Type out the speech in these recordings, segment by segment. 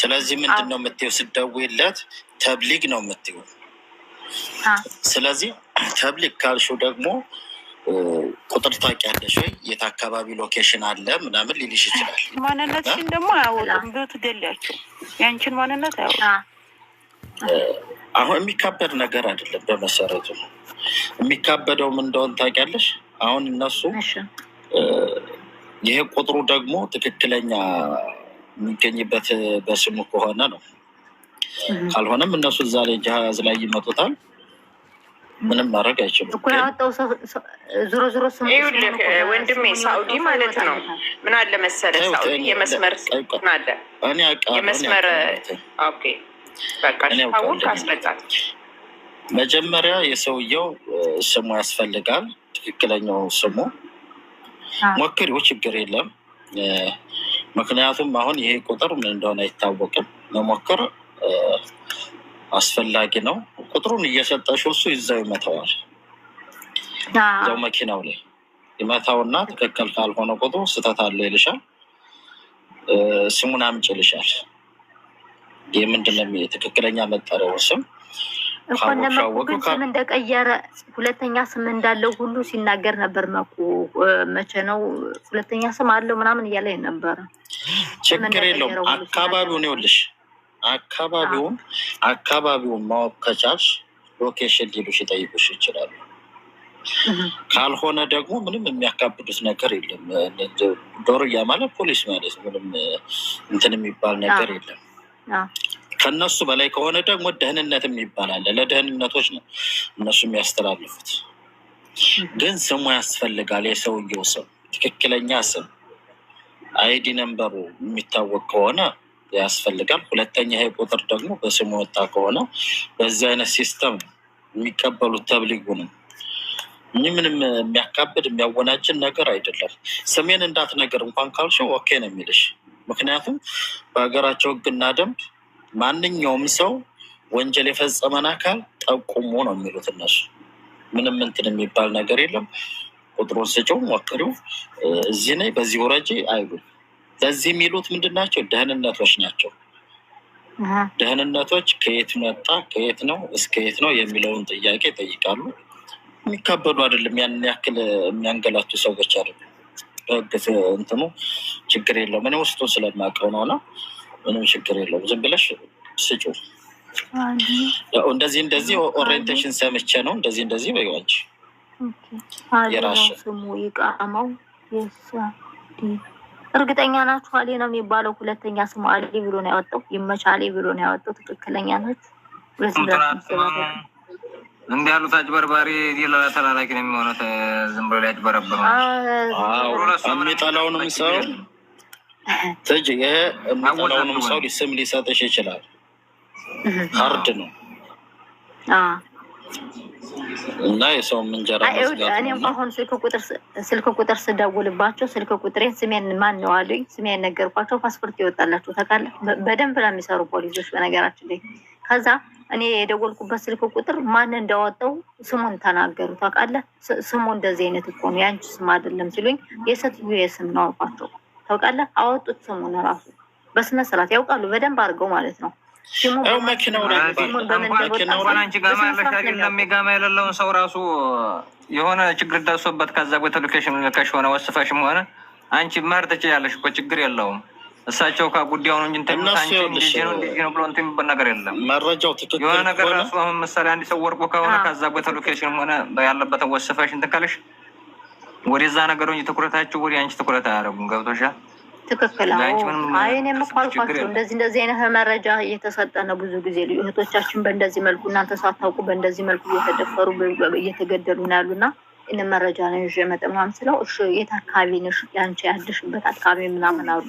ስለዚህ ምንድነው የምትይው? ስትደውይለት ተብሊግ ነው የምትይው። ስለዚህ ተብሊግ ካልሽው ደግሞ ቁጥር ታውቂያለሽ ወይ? የት አካባቢ ሎኬሽን አለ ምናምን ሊልሽ ይችላል። ማንነትሽን ደግሞ አያወጡም። ብትገሊያቸው ያንቺን ማንነት አያወጡም። አሁን የሚካበድ ነገር አይደለም። በመሰረቱ የሚካበደው ምን እንደሆነ ታውቂያለሽ? አሁን እነሱ ይሄ ቁጥሩ ደግሞ ትክክለኛ የሚገኝበት በስሙ ከሆነ ነው። ካልሆነም እነሱ እዛ ላይ ጃሃዝ ላይ ይመጡታል። ምንም ማድረግ አይችሉም። እኮ ያወጣው ዞሮ ዞሮ ስሙ ይኸውልህ ወንድሜ ሳኡዲ ማለት ነው። ምን አለ መሰለህ ሳኡዲ የመስመር ምን አለ የመስመር ኦኬ በቃ ታውቅ አስረዳት። መጀመሪያ የሰውየው ስሙ ያስፈልጋል። ትክክለኛው ስሙ ሞክሪው፣ ችግር የለም። ምክንያቱም አሁን ይሄ ቁጥር ምን እንደሆነ አይታወቅም። መሞከር አስፈላጊ ነው። ቁጥሩን እየሰጠሽው እሱ ይዛው ይመታዋል። እዛው መኪናው ላይ ይመታውና ትክክል ካልሆነ ቁጥሩ ስህተት አለው ይልሻል። ስሙን አምጪ ይልሻል። ይህ ምንድነው የትክክለኛ መጠሪያው ስም ስም እንደቀየረ ሁለተኛ ስም እንዳለው ሁሉ ሲናገር ነበር። መኩ መቼ ነው ሁለተኛ ስም አለው ምናምን እያለ ነበረ። ችግር የለውም። አካባቢውን ይኸውልሽ፣ አካባቢውን ማወቅ ከቻልሽ ሎኬሽን ሊሉሽ ይጠይቁሽ ይችላሉ። ካልሆነ ደግሞ ምንም የሚያካብዱት ነገር የለም። ዶርያ ማለት ፖሊስ ማለት ምንም እንትን የሚባል ነገር የለም። ከነሱ በላይ ከሆነ ደግሞ ደህንነት ይባላል። ለደህንነቶች ነው እነሱ የሚያስተላልፉት። ግን ስሙ ያስፈልጋል። የሰውየው ስም ትክክለኛ ስም አይዲ ነምበሩ የሚታወቅ ከሆነ ያስፈልጋል። ሁለተኛ ይሄ ቁጥር ደግሞ በስሙ ወጣ ከሆነ በዚህ አይነት ሲስተም የሚቀበሉት ተብሊጉ ነው። ምንም የሚያካብድ የሚያወናጅን ነገር አይደለም። ስሜን እንዳትነገር እንኳን ካልሽው ኦኬ ነው የሚልሽ። ምክንያቱም በሀገራቸው ሕግና ደንብ ማንኛውም ሰው ወንጀል የፈጸመን አካል ጠቁሙ ነው የሚሉት እነሱ። ምንም እንትን የሚባል ነገር የለም። ቁጥሩን ስጪው፣ ሞክሪው፣ እዚህ ነኝ በዚህ ወረጂ አይሉም። ለዚህ የሚሉት ምንድን ናቸው? ደህንነቶች ናቸው። ደህንነቶች ከየት መጣ ከየት ነው እስከ የት ነው የሚለውን ጥያቄ ይጠይቃሉ። የሚካበዱ አይደለም። ያንን ያክል የሚያንገላቱ ሰዎች አይደለም። በህግ እንትኑ ችግር የለውም። እኔ ውስጡ ስለማውቀው ነው እና ምንም ችግር የለውም። ዝም ብለሽ ስጪው። እንደዚህ ኦሪየንቴሽን ሰምቼ ነው እንደዚህ በይዋንች የራሽ ስሙ ይቃማው እርግጠኛ ናችሁ? አሊ ነው የሚባለው። ሁለተኛ ስሙ አሊ ብሎ ነው ያወጣው። ይመቻሊ ብሎ ነው ያወጣው። ትክክለኛ ናት። እንዲህ ያሉት አጭበርባሪ ተላላኪ ነው የሚሆኑት። ዝም ብሎ ያጭበረብሩ። የሚጠላውንም ሰው ትጅ ይሄ የሚጠላውንም ሰው ስም ሊሰጥሽ ይችላል። ሀርድ ነው እና የሰው እንጀራ እኔም አሁን ስልክ ቁጥር ስደውልባቸው ስልክ ቁጥሬን ስሜን ማን ነው አሉኝ። ስሜን ነገርኳቸው። ፓስፖርት ይወጣላቸው ታውቃለህ። በደንብ ነው የሚሰሩ ፖሊሶች በነገራችን ላይ። ከዛ እኔ የደወልኩበት ስልክ ቁጥር ማን እንዳወጣው ስሙን ተናገሩ ታውቃለህ። ስሙ እንደዚህ አይነት እኮ ነው ያንቺ ስም አይደለም ሲሉኝ የሴትዮ የስም ነው አልኳቸው። ታውቃለህ አወጡት። ስሙን ራሱ በስነ ስርዓት ያውቃሉ በደንብ አድርገው ማለት ነው። መኪናው ላይ አንቺ ጋማ ያለሻግለም ጋማ የሌለውን ሰው ራሱ የሆነ ችግር ደርሶበት ከዛ ቦታ ሎኬሽን ልከሽ ሆነ ወስፈሽም ሆነ አንቺ ማር ትችያለሽ እኮ ችግር የለውም። እሳቸው ከጉዳዩን እንጂ እንትን ነው ብሎ እንትን የሚባል ነገር የለም። መረጃው ትክክል የሆነ ነገር ራሱ አሁን ምሳሌ አንድ ሰው ወርቆ ከሆነ ከዛ ቦታ ሎኬሽን ሆነ ያለበትን ወስፈሽ እንትን ካለሽ ወደዛ ነገሩ እንጂ ትኩረታችሁ ወደ አንቺ ትኩረት አያደርጉም። ገብቶሻል? ትክክል። እኔም እኮ አልኳቸው እንደዚህ አይነት መረጃ እየተሰጠ ነው ብዙ ጊዜ እህቶቻችን በእንደዚህ መልኩ እናንተ ሳታውቁ በእንደዚህ መልኩ እየተደፈሩ እየተገደሉ ነው ያሉና ይህንን መረጃ ነው ይዤ መጣሁ ምናምን ስለው እሺ የት አካባቢ ነሽ ያንቺ ያለሽበት አካባቢ ምናምን አሉ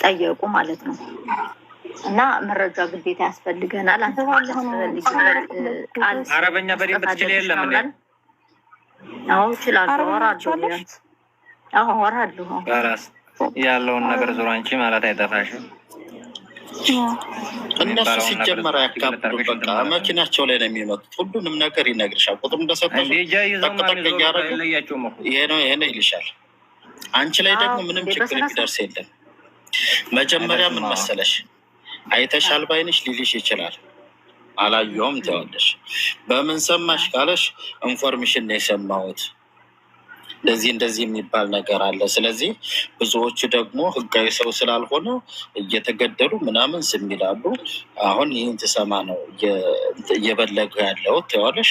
ጠየቁ ማለት ነው። እና መረጃ ግዴታ ያስፈልገናል። አንተ አረበኛ በደንብ ትችል የለም እንዴ? አዎ እችላለሁ። አወራለሁ ያለውን ነገር ዙሮ አንቺ ማለት አይጠፋሽም። እነሱ ሲጀመር ያካብዱ። በቃ መኪናቸው ላይ ነው የሚመጡት። ሁሉንም ነገር ይነግርሻል። ቁጥሩ እንደሰጠሽ ይሄ ነው ይልሻል። አንቺ ላይ ደግሞ ምንም ችግር የሚደርስ የለም። መጀመሪያ ምን መሰለሽ አይተሻል ባይንሽ ሊልሽ ይችላል። አላየውም ትያለሽ። በምን ሰማሽ ካለሽ ኢንፎርሜሽን ነው የሰማሁት፣ እንደዚህ የሚባል ነገር አለ። ስለዚህ ብዙዎቹ ደግሞ ህጋዊ ሰው ስላልሆነ እየተገደሉ ምናምን ስም ይላሉ። አሁን ይህን ትሰማ ነው እየበለገ ያለው ትዋለሽ።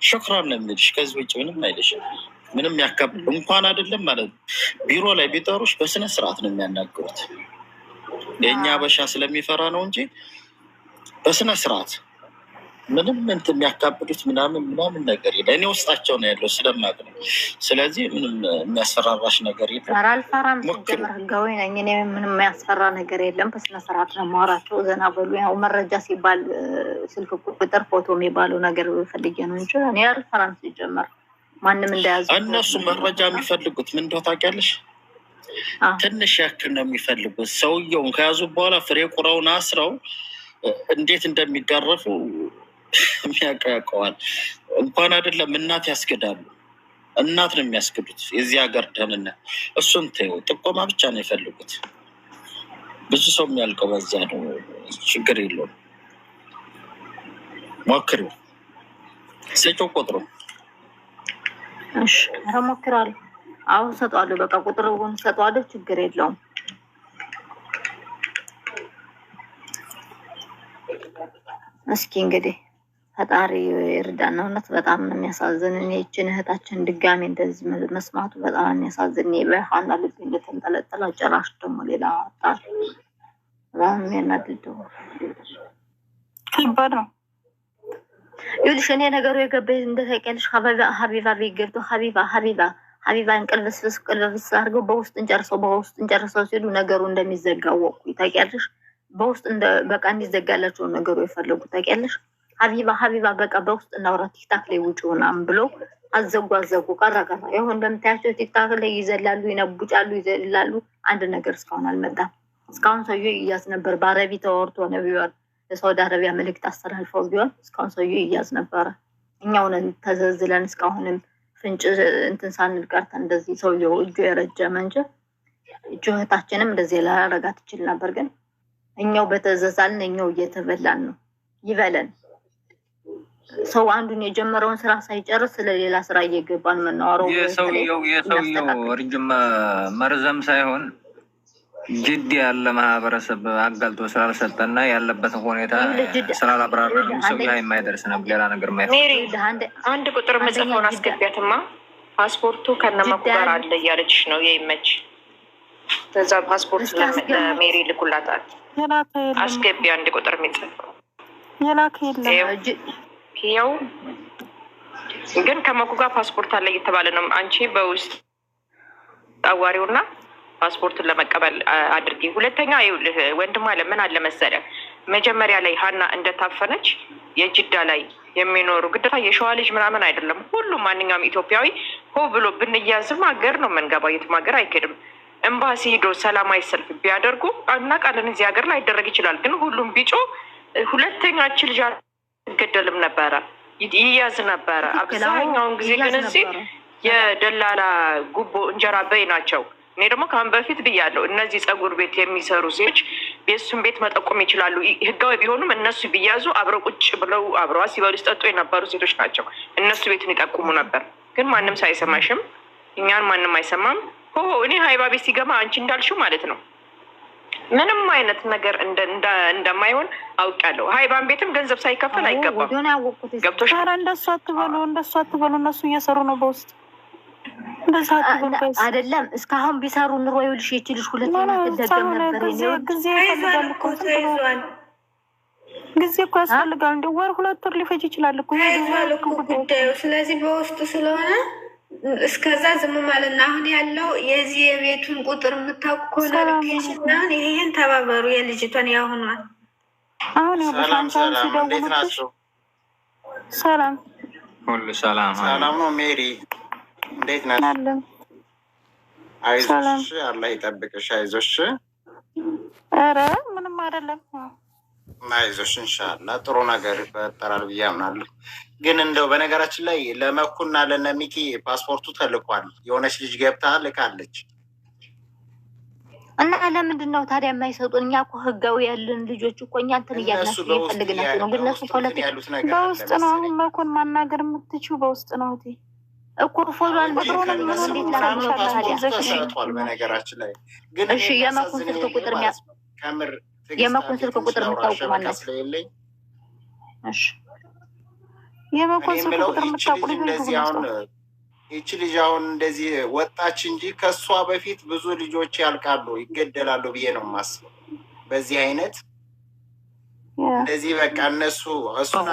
ሽክራን ነው የሚልሽ። ከዚህ ውጭ ምንም አይልሽም። ምንም ያካብድ እንኳን አይደለም ማለት ነው። ቢሮ ላይ ቢጠሩሽ በስነ ስርዓት ነው የሚያናግሩት። የእኛ በሻ ስለሚፈራ ነው እንጂ በስነ ስርዓት ምንም እንትን የሚያካብዱት ምናምን ነገር የለ። እኔ ውስጣቸው ነው ያለው ስለማቅ ነው። ስለዚህ ምንም የሚያስፈራራሽ ነገር የለም። አልፈራም። ሲጀመር ህጋዊ ነኝ እኔ። ምንም የሚያስፈራ ነገር የለም። በስነ ስርዓት ነው የማወራቸው። ዘና በሉ። ያው መረጃ ሲባል ስልክ ቁጥር፣ ፎቶ የሚባለው ነገር ፈልጌ ነው እንጂ እኔ አልፈራም። ሲጀመር ማንም እንዳያዙ። እነሱ መረጃ የሚፈልጉት ምን እንደው ታውቂያለሽ? ትንሽ ያክል ነው የሚፈልጉት። ሰውየውን ከያዙ በኋላ ፍሬ ቁራውን አስረው እንዴት እንደሚጋረፉ የሚያውቀዋል። እንኳን አይደለም እናት ያስገዳሉ። እናት ነው የሚያስገዱት። የዚህ ሀገር ደህንነት እሱን ተይው። ጥቆማ ብቻ ነው የፈልጉት። ብዙ ሰው የሚያልቀው በዛ ነው። ችግር የለውም። ሞክሪው። ስጪው ቁጥሩ። እሺ እሞክራለሁ። አሁን ሰጠዋለሁ። በቃ ቁጥሩን ሰጠዋለሁ። ችግር የለውም። እስኪ እንግዲህ ፈጣሪ እርዳን። እውነት በጣም ነው የሚያሳዝን። እኔ ይህችን እህታችን ድጋሜ እንደዚህ መስማቱ በጣም የሚያሳዝን። በሀና ልብ እንደተንጠለጠለ ጭራሽ ደግሞ ሌላ ጣል። በጣም የሚያናድደው ከባድ ነው። ይኸውልሽ እኔ ነገሩ የገባኝ እንደታውቂያለሽ ሀቢባ ቤት ገብቶ ሀቢባ እንቅልብስብስ አድርገው በውስጥ እንጨርሰው ሲሉ ነገሩ እንደሚዘጋው ወቁ ታውቂያለሽ። በውስጥ በቃ እንዲዘጋላቸው ነገሩ የፈለጉት ታውቂያለሽ። ሀቢባ በቃ በውስጥ እናውራ ቲክታክ ላይ ውጭ ምናምን ብለው አዘጉ ቀረ። ይሁን እንደምታያቸው ቲክታክ ላይ ይዘላሉ፣ ይነቡጫሉ፣ ይዘላሉ። አንድ ነገር እስካሁን አልመጣም። እስካሁን ሰውዬው ይያዝ ነበር። በአረቢ ተወርቶ ነው ቢሆን ለሳውዲ አረቢያ መልእክት አስተላልፈው ቢሆን እስካሁን ሰውዬው ይያዝ ነበረ። እኛውን ተዘዝለን እስካሁንም ፍንጭ እንትን ሳንል ቀርተን እንደዚህ ሰውዬው እጁ የረጀመ እንጂ እህታችንም እንደዚህ ላረጋት ትችል ነበር። ግን እኛው በተዘዛልን እኛው እየተበላን ነው። ይበለን። ሰው አንዱን የጀመረውን ስራ ሳይጨርስ ስለሌላ ስራ እየገባን የምናወራው የሰውየው እርጅም መርዘም ሳይሆን ጅድ ያለ ማህበረሰብ አጋልጦ ስላልሰጠና ያለበትን ሁኔታ ስላላብራራ ሰው የማይደርስ ነው። ሌላ ነገር ሜሪ አንድ ቁጥር መጽፈውን አስገቢያትማ። ፓስፖርቱ ከነመኩ ጋር አለ እያለችሽ ነው። የይመች ከዛ ፓስፖርት ለሜሪ ልኩላታል። አስገቢ አንድ ቁጥር የሚጽፈው ይኸው ግን ከመኩ ጋር ፓስፖርት አለ እየተባለ ነው። አንቺ በውስጥ አዋሪውና ፓስፖርቱን ለመቀበል አድርጊ። ሁለተኛ ይኸውልህ ወንድም አለ ምን አለ መሰለህ፣ መጀመሪያ ላይ ሀና እንደታፈነች የጅዳ ላይ የሚኖሩ ግዴታ የሸዋ ልጅ ምናምን አይደለም። ሁሉም ማንኛውም ኢትዮጵያዊ ሆ ብሎ ብንያዝም ሀገር ነው የምንገባው። የትም ሀገር አይኬድም። ኤምባሲ ሂዶ ሰላማዊ ሰልፍ ቢያደርጉ እናውቃለን። እዚህ ሀገር ላይ ይደረግ ይችላል። ግን ሁሉም ቢጮ ሁለተኛች ልጅ አትገደልም ነበረ፣ ይያዝ ነበረ። አብዛኛውን ጊዜ ግን እዚህ የደላላ ጉቦ እንጀራ በይ ናቸው። እኔ ደግሞ ከአሁን በፊት ብያለሁ፣ እነዚህ ፀጉር ቤት የሚሰሩ ሴቶች ቤሱን ቤት መጠቆም ይችላሉ። ህጋዊ ቢሆኑም እነሱ ቢያዙ አብረው ቁጭ ብለው አብረዋ ሲበሉ ሲጠጡ የነበሩ ሴቶች ናቸው። እነሱ ቤትን ይጠቁሙ ነበር። ግን ማንም ሳይሰማሽም እኛን ማንም አይሰማም። እኔ ሀይባ ቤት ሲገባ አንቺ እንዳልሽው ማለት ነው ምንም አይነት ነገር እንደማይሆን አውቃለሁ። ሀይባን ቤትም ገንዘብ ሳይከፈል አይገባም። ገብቶሻል? እንደሱ አትበሉ። እነሱ እየሰሩ ነው በውስጥ አይደለም። እስካሁን ቢሰሩ ኑሮ ይኸውልሽ ይችልሽ ሁለተኛ ተደገም ነበር። ጊዜ እኮ ያስፈልጋል። እንደ ወር 2 ወር ሊፈጅ ይችላል እኮ ጉዳዩ። ስለዚህ በውስጡ ስለሆነ እስከዛ ዝም ማለት ነው። አሁን ያለው የዚህ የቤቱን ቁጥር የምታውቁ ከሆነ ሎኬሽን አሁን ይሄን ተባበሩ። የልጅቷን ያሁኗል። አሁን በሻንታን ሲደውሉልሽ ሰላም ሁሉ ሰላም ነው። ሜሪ እንዴት ነሽ? አይዞሽ፣ አላህ ይጠብቅሽ። አይዞሽ። ኧረ ምንም አይደለም። አይዞሽ፣ ኢንሻላህ ጥሩ ነገር ይፈጠራል ብዬ አምናለሁ። ግን እንደው በነገራችን ላይ ለመኩና ለነሚኪ ፓስፖርቱ ተልኳል። የሆነች ልጅ ገብታ ልካለች። እና ለምንድን ነው ታዲያ የማይሰጡን? እኛ እኮ ህጋዊ ያለን ልጆች እኮ እኛ እንትን እያልናቸው እየፈልግናቸው ነው። ግን እነሱ ፖለቲካ በውስጥ ነው። አሁን መኮን ማናገር የምትችው በውስጥ ነው እኮ ፎሏል። በድሮን ምን እንዴት ተሰርቷል። በነገራችን ላይ ግን እሺ፣ የመኩን ስልክ ቁጥር የመኩን ስልክ ቁጥር የምታውቁ ማለት ስለሌለኝ እሺ፣ የመኩን ስልክ ቁጥር የምታውቁ እንደዚህ አሁን ይቺ ልጅ አሁን እንደዚህ ወጣች እንጂ ከእሷ በፊት ብዙ ልጆች ያልቃሉ፣ ይገደላሉ ብዬ ነው የማስበው። በዚህ አይነት እንደዚህ በቃ እነሱ እሱን